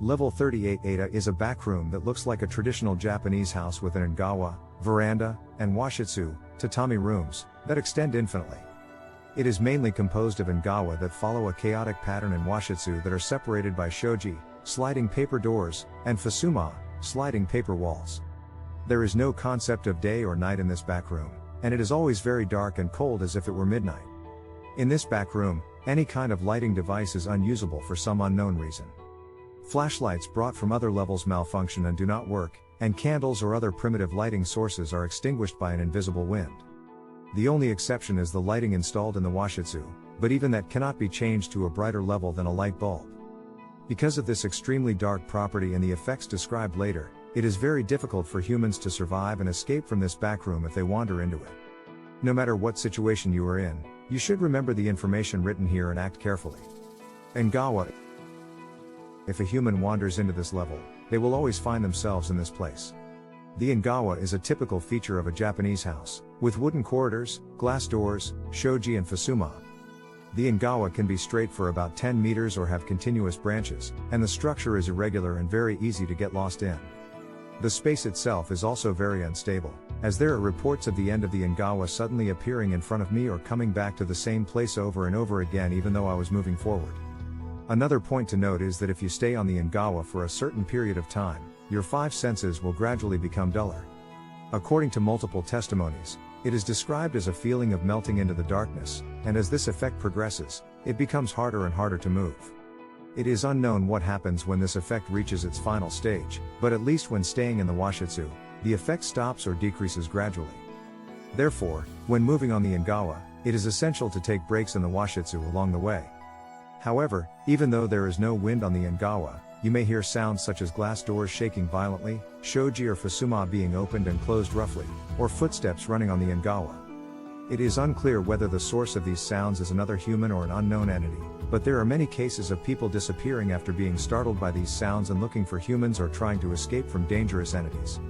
Level 38 Eta is a backroom that looks like a traditional Japanese house with an engawa, veranda, and washitsu, tatami rooms, that extend infinitely. It is mainly composed of engawa that follow a chaotic pattern and washitsu that are separated by shoji, sliding paper doors, and fusuma, sliding paper walls. There is no concept of day or night in this backroom, and it is always very dark and cold as if it were midnight. In this backroom, any kind of lighting device is unusable for some unknown reason. Flashlights brought from other levels malfunction and do not work, and candles or other primitive lighting sources are extinguished by an invisible wind. The only exception is the lighting installed in the washitsu, but even that cannot be changed to a brighter level than a light bulb. Because of this extremely dark property and the effects described later, it is very difficult for humans to survive and escape from this backroom if they wander into it. No matter what situation you are in, you should remember the information written here and act carefully. Engawa. If a human wanders into this level, they will always find themselves in this place. The engawa is a typical feature of a Japanese house, with wooden corridors, glass doors, shoji and fusuma. The engawa can be straight for about 10 meters or have continuous branches, and the structure is irregular and very easy to get lost in. The space itself is also very unstable, as there are reports of the end of the engawa suddenly appearing in front of me or coming back to the same place over and over again even though I was moving forward. Another point to note is that if you stay on the engawa for a certain period of time, your 5 senses will gradually become duller. According to multiple testimonies, it is described as a feeling of melting into the darkness, and as this effect progresses, it becomes harder and harder to move. It is unknown what happens when this effect reaches its final stage, but at least when staying in the washitsu, the effect stops or decreases gradually. Therefore, when moving on the engawa, it is essential to take breaks in the washitsu along the way. However, even though there is no wind on the engawa, you may hear sounds such as glass doors shaking violently, shoji or fusuma being opened and closed roughly, or footsteps running on the engawa. It is unclear whether the source of these sounds is another human or an unknown entity, but there are many cases of people disappearing after being startled by these sounds and looking for humans or trying to escape from dangerous entities.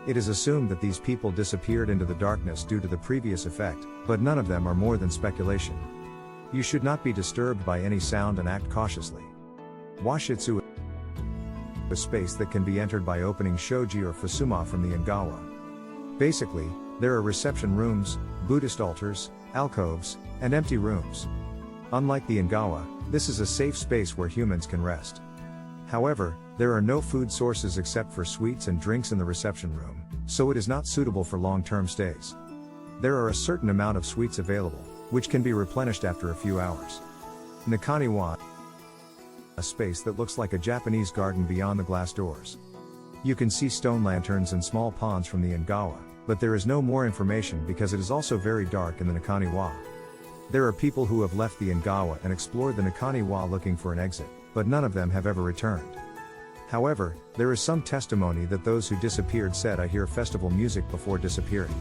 It is assumed that these people disappeared into the darkness due to the previous effect, but none of them are more than speculation. You should not be disturbed by any sound and act cautiously. Washitsu is a space that can be entered by opening shoji or fusuma from the engawa. Basically, there are reception rooms, Buddhist altars, alcoves, and empty rooms. Unlike the engawa, this is a safe space where humans can rest. However, there are no food sources except for sweets and drinks in the reception room, so it is not suitable for long-term stays. There are a certain amount of sweets available, which can be replenished after a few hours. Nakaniwa, a space that looks like a Japanese garden beyond the glass doors. You can see stone lanterns and small ponds from the engawa, but there is no more information because it is also very dark in the Nakaniwa. There are people who have left the engawa and explored the Nakaniwa looking for an exit, but none of them have ever returned. However, there is some testimony that those who disappeared said I hear festival music before disappearing.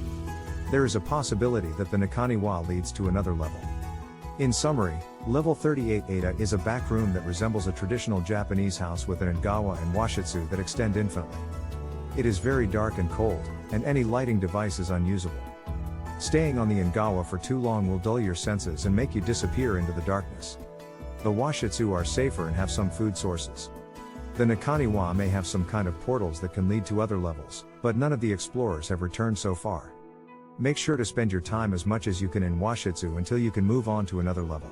There is a possibility that the Nakaniwa leads to another level. In summary, Level 38 Eta is a backroom that resembles a traditional Japanese house with an engawa and washitsu that extend infinitely. It is very dark and cold, and any lighting device is unusable. Staying on the engawa for too long will dull your senses and make you disappear into the darkness. The washitsu are safer and have some food sources. The Nakaniwa may have some kind of portals that can lead to other levels, but none of the explorers have returned so far. Make sure to spend your time as much as you can in washitsu until you can move on to another level.